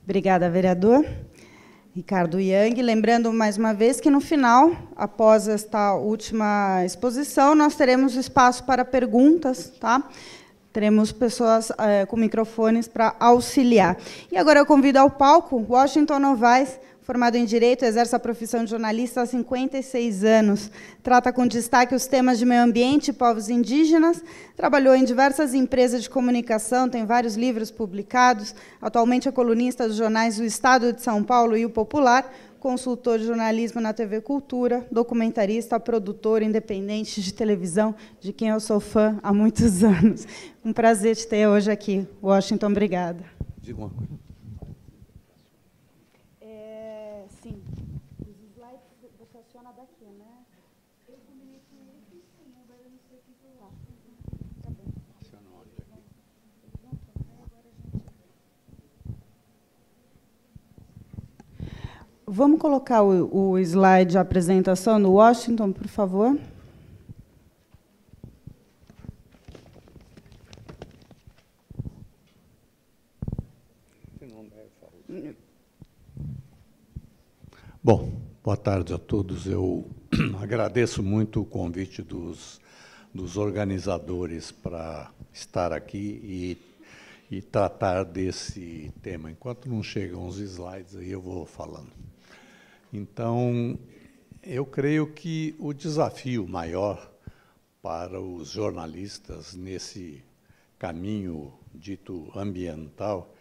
Obrigada, vereador Ricardo Yang. Lembrando, mais uma vez, que no final, após esta última exposição, nós teremos espaço para perguntas, tá? Teremos pessoas com microfones para auxiliar. E agora eu convido ao palco Washington Novaes, formado em Direito, exerce a profissão de jornalista há 56 anos. Trata com destaque os temas de meio ambiente e povos indígenas. Trabalhou em diversas empresas de comunicação, tem vários livros publicados. Atualmente é colunista dos jornais O Estado de São Paulo e O Popular, consultor de jornalismo na TV Cultura, documentarista, produtor independente de televisão, de quem eu sou fã há muitos anos. Um prazer te ter hoje aqui, Washington. Obrigada. Diga uma coisa. Sim. Os slides você aciona daqui, né? Eu combinei com ele que sim, agora eu não sei o que eu lá. Tá bem. Aciona onde aqui? Vamos colocar o slide de apresentação do Washington, por favor. Bom, boa tarde a todos. Eu agradeço muito o convite dos organizadores para estar aqui e tratar desse tema. Enquanto não chegam os slides, aí eu vou falando. Então, eu creio que o desafio maior para os jornalistas nesse caminho dito ambiental,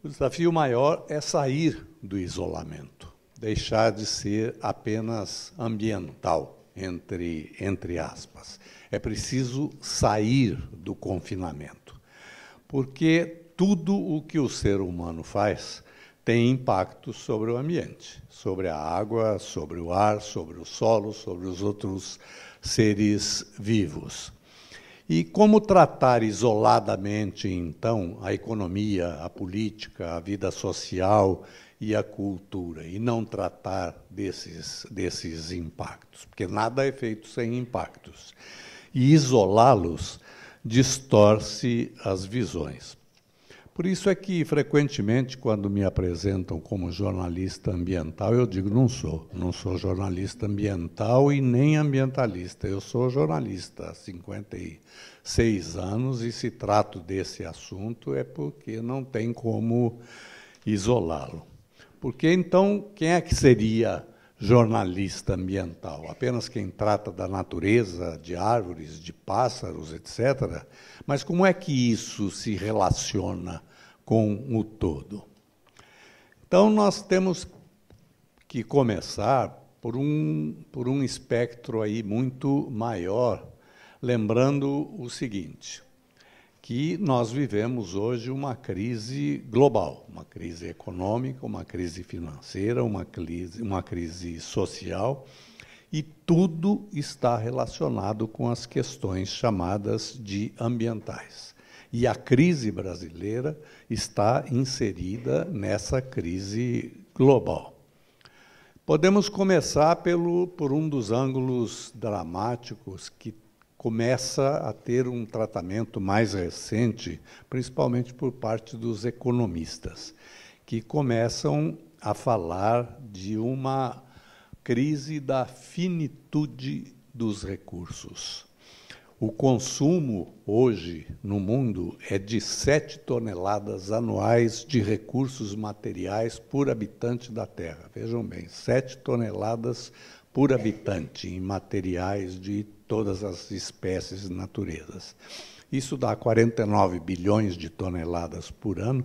o desafio maior é sair do isolamento, deixar de ser apenas ambiental, entre aspas. É preciso sair do confinamento, porque tudo o que o ser humano faz tem impacto sobre o ambiente, sobre a água, sobre o ar, sobre o solo, sobre os outros seres vivos. E como tratar isoladamente, então, a economia, a política, a vida social e a cultura, e não tratar desses impactos? Porque nada é feito sem impactos. E isolá-los distorce as visões. Por isso é que, frequentemente, quando me apresentam como jornalista ambiental, eu digo, não sou jornalista ambiental e nem ambientalista. Eu sou jornalista há 56 anos e, se trato desse assunto, é porque não tem como isolá-lo. Porque, então, quem é que seria jornalista ambiental? Apenas quem trata da natureza, de árvores, de pássaros, etc. Mas como é que isso se relaciona com o todo? Então, nós temos que começar por um espectro aí muito maior, lembrando o seguinte, que nós vivemos hoje uma crise global, uma crise econômica, uma crise financeira, uma crise social, e tudo está relacionado com as questões chamadas de ambientais. E a crise brasileira está inserida nessa crise global. Podemos começar por um dos ângulos dramáticos que começa a ter um tratamento mais recente, principalmente por parte dos economistas, que começam a falar de uma crise da finitude dos recursos. O consumo hoje no mundo é de 7 toneladas anuais de recursos materiais por habitante da Terra. Vejam bem, 7 toneladas por habitante em materiais de todas as espécies e naturezas. Isso dá 49 bilhões de toneladas por ano,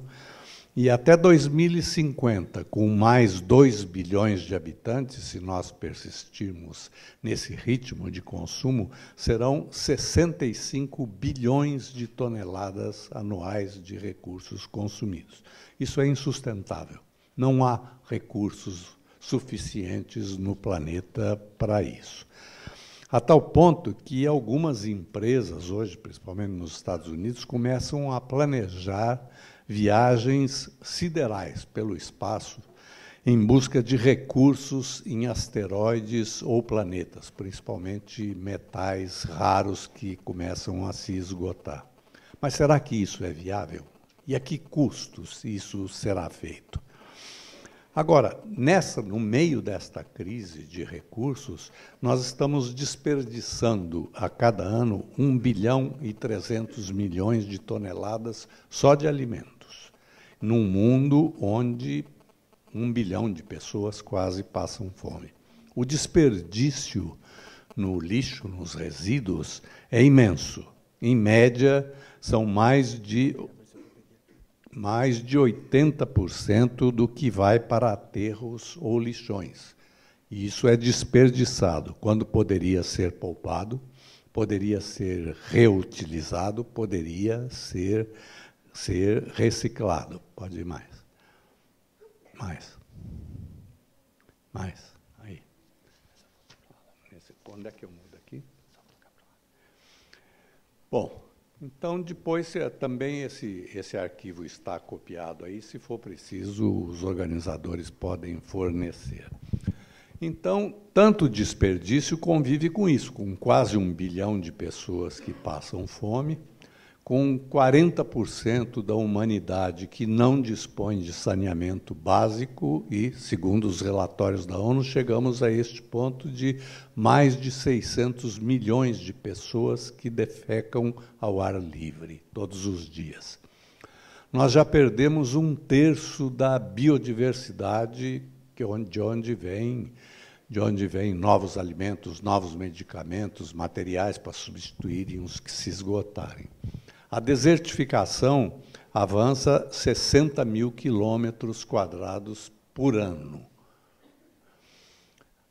e até 2050, com mais 2 bilhões de habitantes, se nós persistirmos nesse ritmo de consumo, serão 65 bilhões de toneladas anuais de recursos consumidos. Isso é insustentável. Não há recursos suficientes no planeta para isso. A tal ponto que algumas empresas hoje, principalmente nos Estados Unidos, começam a planejar viagens siderais pelo espaço em busca de recursos em asteroides ou planetas, principalmente metais raros que começam a se esgotar. Mas será que isso é viável? E a que custos isso será feito? Agora, no meio desta crise de recursos, nós estamos desperdiçando a cada ano 1 bilhão e 300 milhões de toneladas só de alimentos, num mundo onde 1 bilhão de pessoas quase passam fome. O desperdício no lixo, nos resíduos, é imenso. Em média, são mais de 80% do que vai para aterros ou lixões. E isso é desperdiçado, quando poderia ser poupado, poderia ser reutilizado, poderia ser reciclado. Pode ir mais. Mais. Aí. Onde é que eu mudo aqui? Bom, então, depois, também esse arquivo está copiado aí, se for preciso, os organizadores podem fornecer. Então, tanto desperdício convive com isso, com quase 1 bilhão de pessoas que passam fome, com 40% da humanidade que não dispõe de saneamento básico e, segundo os relatórios da ONU, chegamos a este ponto de mais de 600 milhões de pessoas que defecam ao ar livre todos os dias. Nós já perdemos 1/3 da biodiversidade de onde vem novos alimentos, novos medicamentos, materiais para substituírem os que se esgotarem. A desertificação avança 60 mil quilômetros quadrados por ano.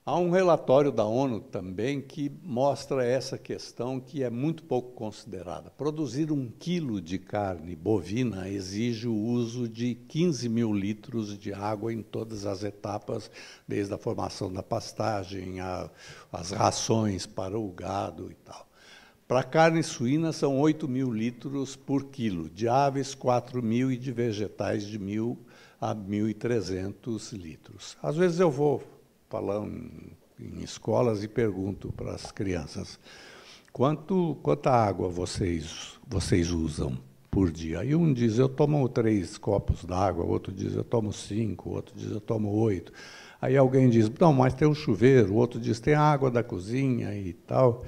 Há um relatório da ONU também que mostra essa questão que é muito pouco considerada. Produzir 1 quilo de carne bovina exige o uso de 15 mil litros de água em todas as etapas, desde a formação da pastagem, as rações para o gado e tal. Para carne suína, são 8 mil litros por quilo, de aves, 4 mil e de vegetais, de 1.000 a 1.300 litros. Às vezes eu vou falando em escolas e pergunto para as crianças, quanta água vocês usam por dia? E um diz, eu tomo 3 copos d'água, outro diz, eu tomo 5, outro diz, eu tomo 8. Aí alguém diz, não, mas tem um chuveiro, o outro diz, tem a água da cozinha e tal.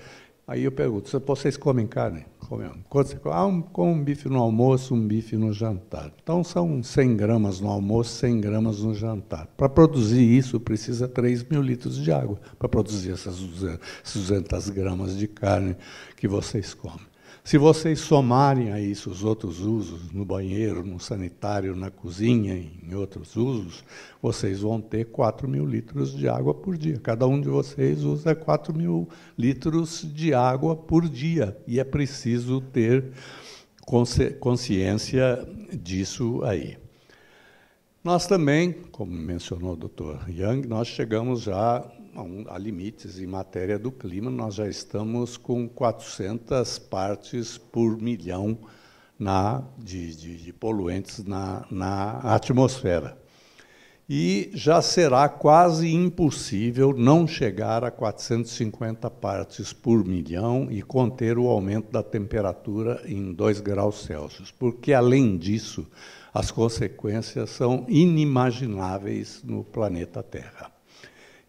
Aí eu pergunto, vocês comem carne? Quando você come um bife no almoço, um bife no jantar. Então, são 100 gramas no almoço, 100 gramas no jantar. Para produzir isso, precisa 3 mil litros de água, para produzir essas 200 gramas de carne que vocês comem. Se vocês somarem a isso os outros usos, no banheiro, no sanitário, na cozinha, em outros usos, vocês vão ter 4 mil litros de água por dia. Cada um de vocês usa 4 mil litros de água por dia. E é preciso ter consciência disso aí. Nós também, como mencionou o Dr. Yang, nós chegamos já a limites em matéria do clima, nós já estamos com 400 partes por milhão de poluentes na atmosfera. E já será quase impossível não chegar a 450 partes por milhão e conter o aumento da temperatura em 2 graus Celsius, porque, além disso, as consequências são inimagináveis no planeta Terra.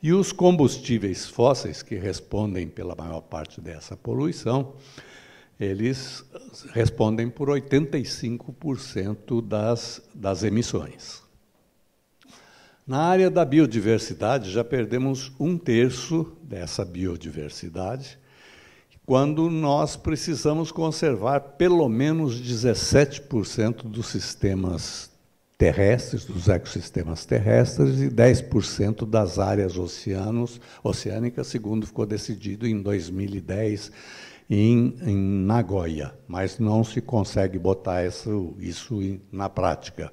E os combustíveis fósseis, que respondem pela maior parte dessa poluição, eles respondem por 85% das emissões. Na área da biodiversidade, já perdemos 1/3 dessa biodiversidade, quando nós precisamos conservar pelo menos 17% dos sistemas terrestres, dos ecossistemas terrestres, e 10% das áreas oceânicas, segundo ficou decidido em 2010 em Nagoya, mas não se consegue botar isso na prática.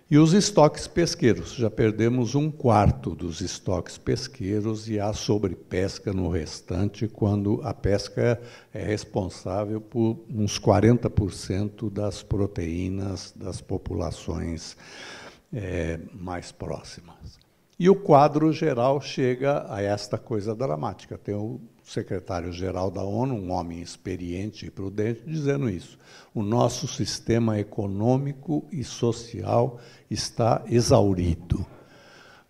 E os estoques pesqueiros, já perdemos 1/4 dos estoques pesqueiros e há sobrepesca no restante, quando a pesca é responsável por uns 40% das proteínas das populações mais próximas. E o quadro geral chega a esta coisa dramática. secretário-geral da ONU, um homem experiente e prudente, dizendo isso. O nosso sistema econômico e social está exaurido.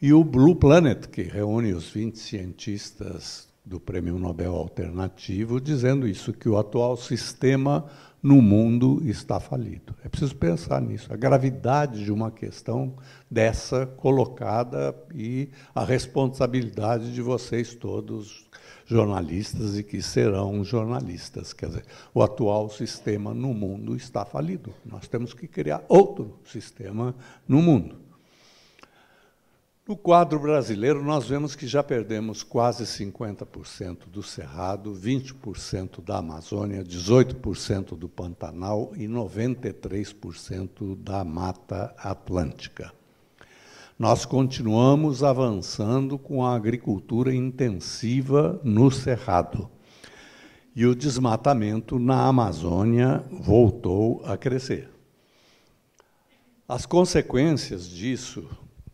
E o Blue Planet, que reúne os 20 cientistas do Prêmio Nobel Alternativo, dizendo isso, que o atual sistema no mundo está falido. É preciso pensar nisso, a gravidade de uma questão dessa colocada e a responsabilidade de vocês todos, jornalistas e que serão jornalistas. Quer dizer, o atual sistema no mundo está falido. Nós temos que criar outro sistema no mundo. No quadro brasileiro, nós vemos que já perdemos quase 50% do Cerrado, 20% da Amazônia, 18% do Pantanal e 93% da Mata Atlântica. Nós continuamos avançando com a agricultura intensiva no Cerrado. E o desmatamento na Amazônia voltou a crescer. As consequências disso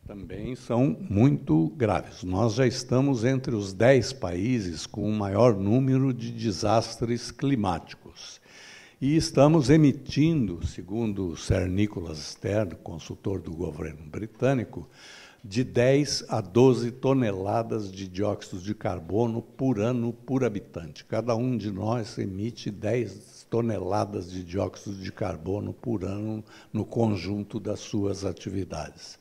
também são muito graves. Nós já estamos entre os 10 países com o maior número de desastres climáticos. E estamos emitindo, segundo Sir Nicholas Stern, consultor do governo britânico, de 10 a 12 toneladas de dióxido de carbono por ano por habitante. Cada um de nós emite 10 toneladas de dióxido de carbono por ano no conjunto das suas atividades.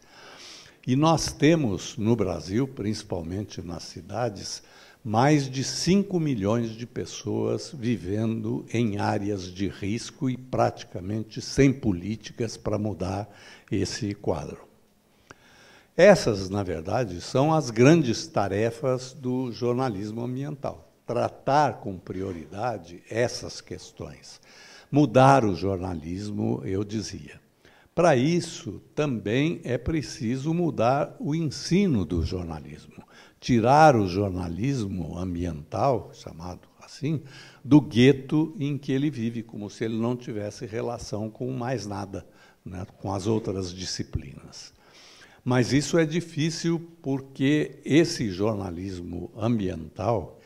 E nós temos, no Brasil, principalmente nas cidades, mais de 5 milhões de pessoas vivendo em áreas de risco e praticamente sem políticas para mudar esse quadro. Essas, na verdade, são as grandes tarefas do jornalismo ambiental. Tratar com prioridade essas questões. Mudar o jornalismo, eu dizia. Para isso, também é preciso mudar o ensino do jornalismo, tirar o jornalismo ambiental, chamado assim, do gueto em que ele vive, como se ele não tivesse relação com mais nada, né, com as outras disciplinas. Mas isso é difícil porque esse jornalismo ambiental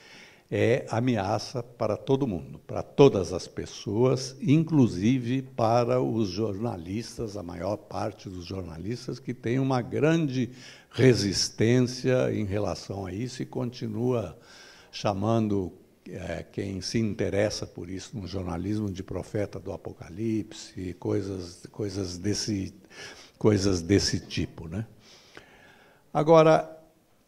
é ameaça para todo mundo, para todas as pessoas, inclusive para os jornalistas, a maior parte dos jornalistas, que tem uma grande resistência em relação a isso e continua chamando quem se interessa por isso no jornalismo de profeta do Apocalipse, coisas desse tipo, né? Agora,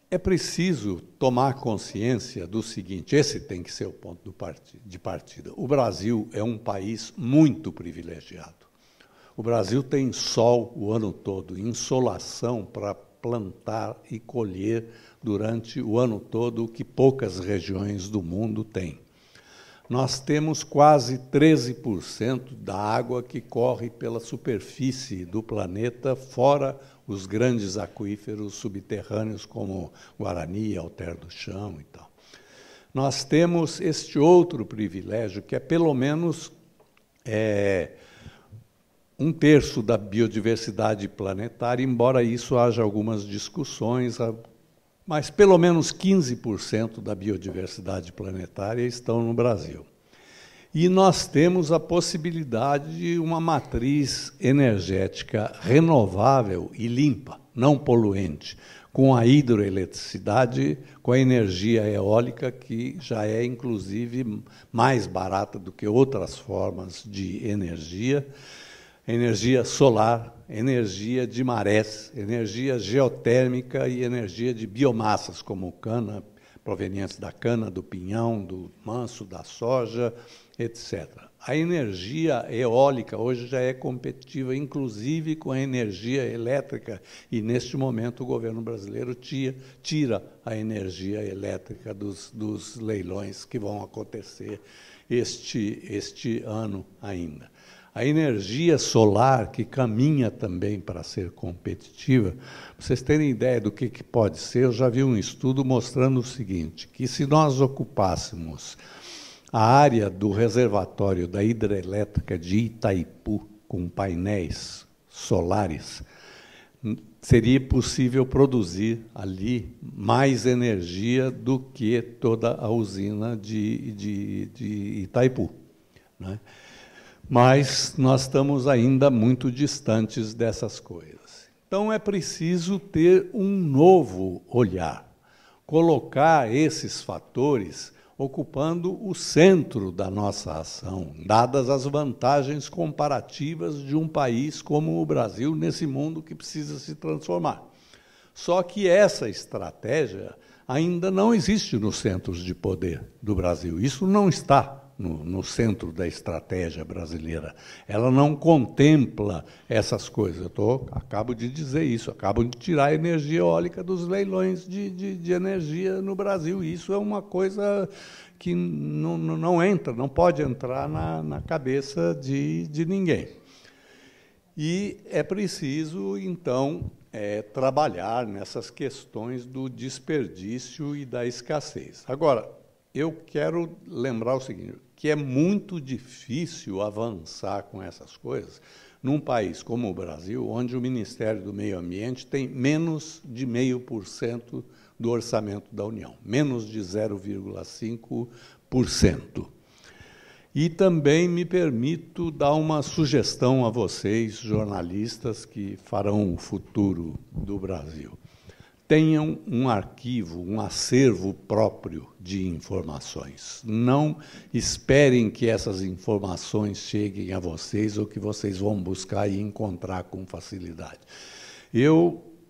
é preciso tomar consciência do seguinte, esse tem que ser o ponto de partida. O Brasil é um país muito privilegiado. O Brasil tem sol o ano todo, insolação para plantar e colher durante o ano todo, o que poucas regiões do mundo têm. Nós temos quase 13% da água que corre pela superfície do planeta, fora os grandes aquíferos subterrâneos, como Guarani, Alter do Chão e tal. Nós temos este outro privilégio, que é pelo menos 1/3 da biodiversidade planetária, embora isso haja algumas discussões, mas pelo menos 15% da biodiversidade planetária estão no Brasil. E nós temos a possibilidade de uma matriz energética renovável e limpa, não poluente, com a hidroeletricidade, com a energia eólica, que já é, inclusive, mais barata do que outras formas de energia solar, energia de marés, energia geotérmica e energia de biomassas, como cana, provenientes da cana, do pinhão, do manso, da soja, etc. A energia eólica hoje já é competitiva, inclusive com a energia elétrica, e, neste momento, o governo brasileiro tira a energia elétrica dos leilões que vão acontecer este ano ainda. A energia solar, que caminha também para ser competitiva, para vocês terem ideia do que pode ser, eu já vi um estudo mostrando o seguinte, que se nós ocupássemos a área do reservatório da hidrelétrica de Itaipu com painéis solares, seria possível produzir ali mais energia do que toda a usina de Itaipu, né? Mas nós estamos ainda muito distantes dessas coisas. Então, é preciso ter um novo olhar, colocar esses fatores ocupando o centro da nossa ação, dadas as vantagens comparativas de um país como o Brasil nesse mundo que precisa se transformar. Só que essa estratégia ainda não existe nos centros de poder do Brasil. Isso não está no centro da estratégia brasileira. Ela não contempla essas coisas. Acabo de dizer isso, acabo de tirar a energia eólica dos leilões de energia no Brasil. Isso é uma coisa que não entra, não pode entrar na cabeça de ninguém. E é preciso, então, trabalhar nessas questões do desperdício e da escassez. Agora, eu quero lembrar o seguinte, que é muito difícil avançar com essas coisas num país como o Brasil, onde o Ministério do Meio Ambiente tem menos de 0,5% do orçamento da União, menos de 0,5%. E também me permito dar uma sugestão a vocês, jornalistas que farão o futuro do Brasil. Tenham um arquivo, um acervo próprio de informações. Não esperem que essas informações cheguem a vocês ou que vocês vão buscar e encontrar com facilidade.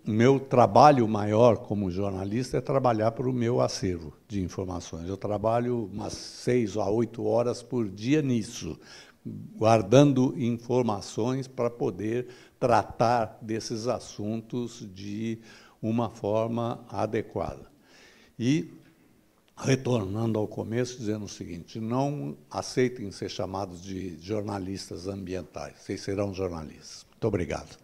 Meu trabalho maior como jornalista é trabalhar para o meu acervo de informações. Eu trabalho umas 6 a 8 horas por dia nisso, guardando informações para poder tratar desses assuntos de uma forma adequada. E, retornando ao começo, dizendo o seguinte, não aceitem ser chamados de jornalistas ambientais, vocês serão jornalistas. Muito obrigado.